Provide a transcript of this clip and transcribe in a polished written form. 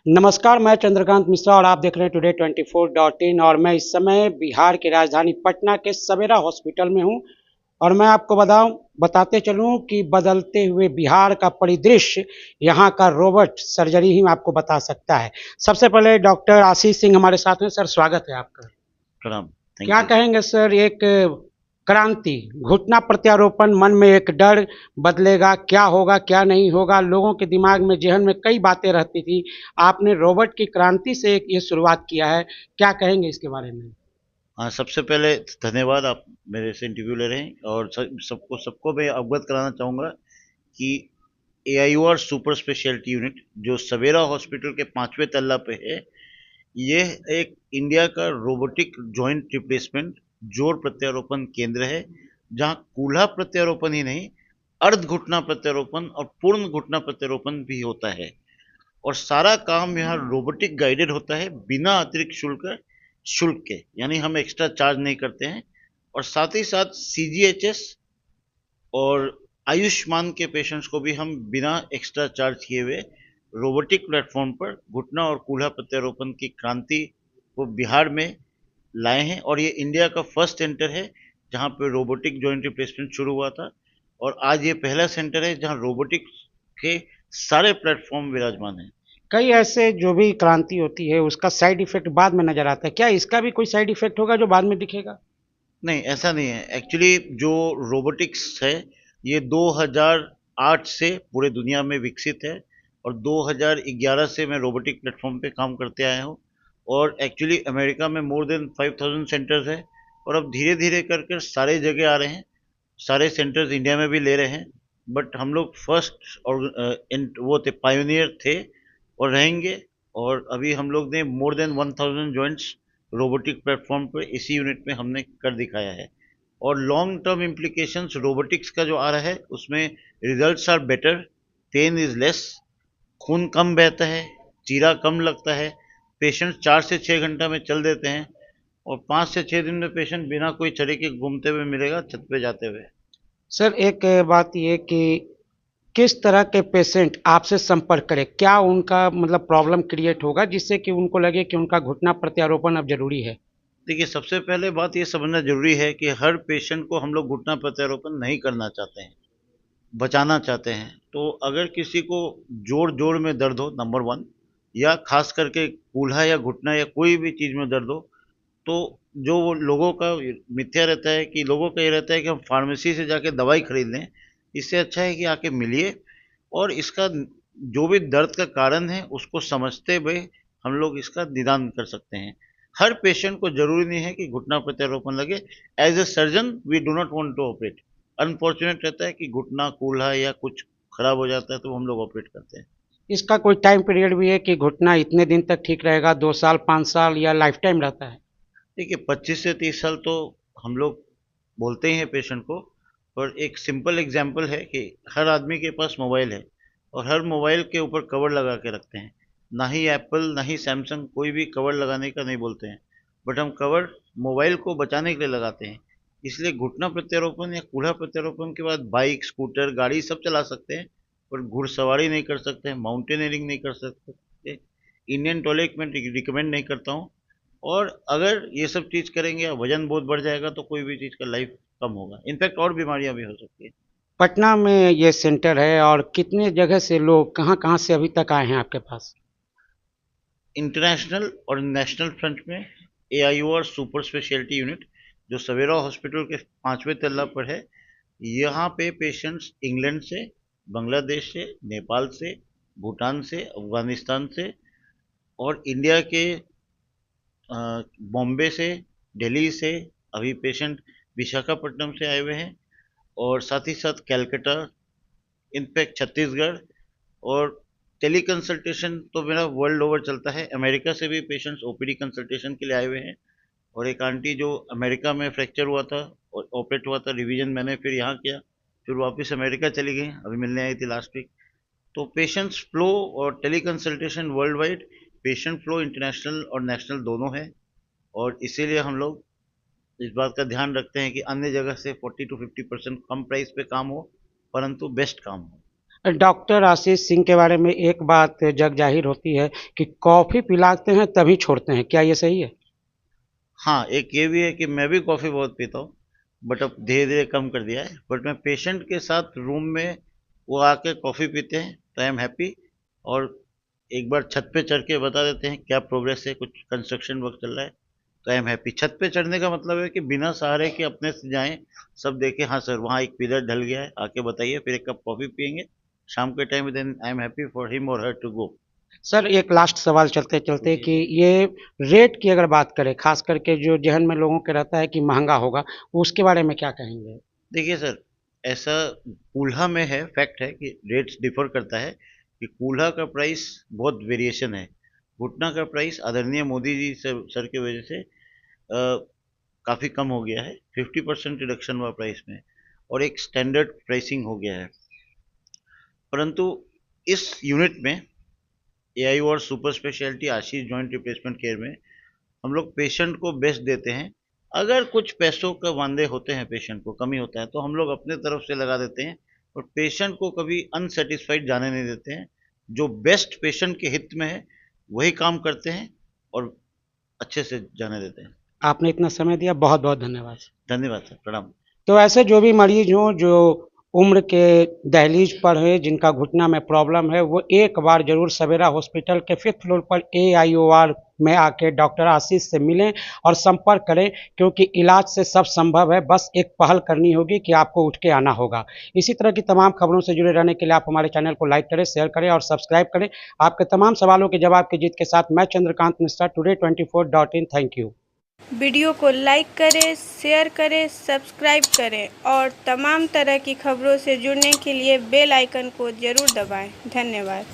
नमस्कार, मैं चंद्रकांत मिश्रा और आप देख रहे हैं टुडे 24.in। और मैं इस समय बिहार की राजधानी पटना के सवेरा हॉस्पिटल में हूं। और मैं आपको बताते चलूं कि बदलते हुए बिहार का परिदृश्य यहां का रोबोट सर्जरी ही आपको बता सकता है। सबसे पहले डॉक्टर आशीष सिंह हमारे साथ हैं। सर, स्वागत है आपका। प्रणाम। थैंक क्या यू। कहेंगे सर, एक क्रांति, घुटना प्रत्यारोपण, मन में एक डर, बदलेगा, क्या होगा क्या नहीं होगा, लोगों के दिमाग में जहन में कई बातें रहती थी। आपने रोबोट की क्रांति से एक ये शुरुआत किया है, क्या कहेंगे इसके बारे में? हाँ, सबसे पहले धन्यवाद, आप मेरे से इंटरव्यू ले रहे हैं। और सबको सबको मैं अवगत कराना चाहूँगा कि AIOR सुपर स्पेशलिटी यूनिट जो सवेरा हॉस्पिटल के 5वें तल्ला पे है, ये एक इंडिया का रोबोटिक जॉइंट रिप्लेसमेंट जोड़ प्रत्यारोपण केंद्र है, जहाँ कूल्हा प्रत्यारोपण ही नहीं, अर्ध घुटना प्रत्यारोपण और पूर्ण घुटना प्रत्यारोपण भी होता है। और सारा काम यहाँ रोबोटिक गाइडेड होता है, बिना अतिरिक्त शुल्क शुल्क के, यानी हम एक्स्ट्रा चार्ज नहीं करते हैं। और साथ ही साथ CGHS और आयुष्मान के पेशेंट्स को भी हम बिना एक्स्ट्रा चार्ज किए हुए रोबोटिक प्लेटफॉर्म पर घुटना और कूल्हा प्रत्यारोपण की क्रांति को बिहार में लाए हैं। और ये इंडिया का फर्स्ट सेंटर है जहाँ पे रोबोटिक जॉइंट रिप्लेसमेंट शुरू हुआ था। और आज ये पहला सेंटर है जहाँ रोबोटिक के सारे प्लेटफॉर्म विराजमान हैं। कई ऐसे जो भी क्रांति होती है उसका साइड इफेक्ट बाद में नजर आता है, क्या इसका भी कोई साइड इफेक्ट होगा जो बाद में दिखेगा? नहीं, ऐसा नहीं है। एक्चुअली जो रोबोटिक्स है, ये 2008 से पूरे दुनिया में विकसित है। और 2011 से मैं रोबोटिक प्लेटफॉर्म पे काम करते आया हूँ। और एक्चुअली अमेरिका में मोर देन 5000 सेंटर्स है। और अब धीरे धीरे कर कर सारे जगह आ रहे हैं, सारे सेंटर्स इंडिया में भी ले रहे हैं। बट हम लोग फर्स्ट और वो थे, पायोनियर थे और रहेंगे। और अभी हम लोग ने more than 1000 joints robotic platform पर इसी यूनिट में हमने कर दिखाया है। और लॉन्ग टर्म इम्प्लीकेशंस रोबोटिक्स का जो आ रहा है, उसमें results are better, pain is less, खून कम बहता है, चीरा कम लगता है, पेशेंट 4 से 6 घंटा में चल देते हैं। और 5 से 6 दिन में पेशेंट बिना कोई चढ़ी के घूमते हुए मिलेगा, छत पे जाते हुए। सर, एक बात ये कि किस तरह के पेशेंट आपसे संपर्क करें, क्या उनका मतलब प्रॉब्लम क्रिएट होगा जिससे कि उनको लगे कि उनका घुटना प्रत्यारोपण अब जरूरी है? देखिए, सबसे पहले बात ये समझना जरूरी है कि हर पेशेंट को हम लोग घुटना प्रत्यारोपण नहीं करना चाहते हैं, बचाना चाहते हैं। तो अगर किसी को जोड़ जोड़ में दर्द हो, नंबर वन, या खास करके कूल्हा या घुटना या कोई भी चीज़ में दर्द हो, तो जो वो लोगों का मिथ्या रहता है कि लोगों का ये रहता है कि हम फार्मेसी से जाके दवाई खरीद लें। इससे अच्छा है कि आके मिलिए और इसका जो भी दर्द का कारण है उसको समझते हुए हम लोग इसका निदान कर सकते हैं। हर पेशेंट को जरूरी नहीं है कि घुटना प्रत्यारोपण लगे। As a surgeon we do not want to operate. Unfortunate रहता है कि घुटना कूल्हा या कुछ खराब हो जाता है तो हम लोग ऑपरेट करते हैं। इसका कोई टाइम पीरियड भी है कि घुटना इतने दिन तक ठीक रहेगा, 2 साल 5 साल, या लाइफ टाइम रहता है? देखिए, 25 से 30 साल तो हम लोग बोलते ही हैं पेशेंट को। पर एक सिंपल एग्जांपल है कि हर आदमी के पास मोबाइल है और हर मोबाइल के ऊपर कवर लगा के रखते हैं। ना ही एप्पल ना ही सैमसंग कोई भी कवर लगाने का नहीं बोलते हैं। बट हम कवर मोबाइल को बचाने के लिए लगाते हैं। इसलिए घुटना प्रत्यारोपण या कूल्हा प्रत्यारोपण के बाद बाइक, स्कूटर, गाड़ी सब चला सकते हैं, पर घुड़सवारी नहीं कर सकते हैं, माउंटेनियरिंग नहीं कर सकते। इंडियन टॉयलेट में रिकमेंड नहीं करता हूँ। और अगर ये सब चीज़ करेंगे, वजन बहुत बढ़ जाएगा, तो कोई भी चीज़ का लाइफ कम होगा, इनफैक्ट और बीमारियां भी हो सकती है। पटना में ये सेंटर है और कितने जगह से लोग कहाँ कहाँ से अभी तक आए हैं आपके पास? इंटरनेशनल और नेशनल फ्रंट में AIOR सुपर स्पेशलिटी यूनिट जो सवेरा हॉस्पिटल के 5वें तल्ला पर है, यहाँ पे पेशेंट्स इंग्लैंड से, बांग्लादेश से, नेपाल से, भूटान से, अफगानिस्तान से और इंडिया के बॉम्बे से, दिल्ली से, अभी पेशेंट विशाखापट्टनम से आए हुए हैं। और साथ ही साथ कैलकाटा, इनफैक्ट छत्तीसगढ़। और टेली कंसल्टेशन तो मेरा वर्ल्ड ओवर चलता है। अमेरिका से भी पेशेंट्स OPD कंसल्टेशन के लिए आए हुए हैं। और एक आंटी जो अमेरिका में फ्रैक्चर हुआ था और ऑपरेट हुआ था, रिवीजन मैंने फिर यहाँ किया, फिर वापस अमेरिका चली गई, अभी मिलने आई थी लास्ट वीक। तो पेशेंट्स फ्लो और tele consultation world wide, patient flow international और नेशनल दोनों है। और इसीलिए हम लोग इस बात का ध्यान रखते हैं कि अन्य जगह से 40 to 50% कम प्राइस पे काम हो, परंतु बेस्ट काम हो। डॉक्टर आशीष सिंह के बारे में एक बात जग जाहिर होती है कि कॉफ़ी पिलाते हैं तभी छोड़ते हैं, क्या ये सही है? हाँ, एक ये भी है कि मैं भी कॉफ़ी बहुत पीता हूँ, बट अब धीरे-धीरे कम कर दिया है। बट मैं पेशेंट के साथ रूम में वो आके कॉफ़ी पीते हैं, तो आई एम हैप्पी। और एक बार छत पे चढ़ के बता देते हैं क्या प्रोग्रेस है, कुछ कंस्ट्रक्शन वर्क चल रहा है, तो आई एम हैप्पी। छत पे चढ़ने का मतलब है कि बिना सहारे के अपने से जाएँ, सब देखें, हाँ सर वहाँ एक पिलर ढल गया है, आके बताइए, फिर एक कप कॉफ़ी पिएँगे शाम के time, then I am happy for him और हर टू गो। सर एक लास्ट सवाल चलते-चलते जी, कि जी। ये रेट की अगर बात करें, ख़ास करके जो ज़हन में लोगों के रहता है कि महँगा होगा, उसके बारे में क्या कहेंगे? देखिए सर, ऐसा कूल्हा में है, फैक्ट है कि रेट्स डिफर करता है कि कूल्हा का प्राइस बहुत वेरिएशन है। घुटना का प्राइस आदरणीय मोदी जी सर की वजह से काफ़ी कम हो गया है, 50% रिडक्शन हुआ प्राइस में, और एक स्टैंडर्ड प्राइसिंग हो गया है। परंतु इस यूनिट में एआई और सुपर स्पेशलिटी आशीष जॉइंट रिप्लेसमेंट केयर में हम लोग पेशेंट को बेस्ट देते हैं। अगर कुछ पैसों का वांदे होते हैं, पेशेंट को कमी होता है, तो हम लोग अपने तरफ से लगा देते हैं, और पेशेंट को कभी अनसेटिस्फाइड जाने नहीं देते हैं। जो बेस्ट पेशेंट के हित में है वही काम करते हैं, और अच्छे से जाने देते हैं। आपने इतना समय दिया, बहुत-बहुत धन्यवाद। धन्यवाद सर, प्रणाम। तो ऐसे जो भी मरीज हों जो उम्र के दहलीज पर हैं, जिनका घुटना में प्रॉब्लम है, वो एक बार ज़रूर सवेरा हॉस्पिटल के 5th फ्लोर पर AIOR में आके डॉक्टर आशीष से मिलें और संपर्क करें, क्योंकि इलाज से सब संभव है, बस एक पहल करनी होगी कि आपको उठ के आना होगा। इसी तरह की तमाम खबरों से जुड़े रहने के लिए आप हमारे चैनल को लाइक करें, शेयर करें और सब्सक्राइब करें। आपके तमाम सवालों के जवाब की जीत के साथ मैं Chandrakant Mishra, today24.in। Thank you. Video को लाइक करें, शेयर करें, सब्सक्राइब करें और तमाम तरह की खबरों से जुड़ने के लिए बेल आइकन को ज़रूर दबाएं। धन्यवाद।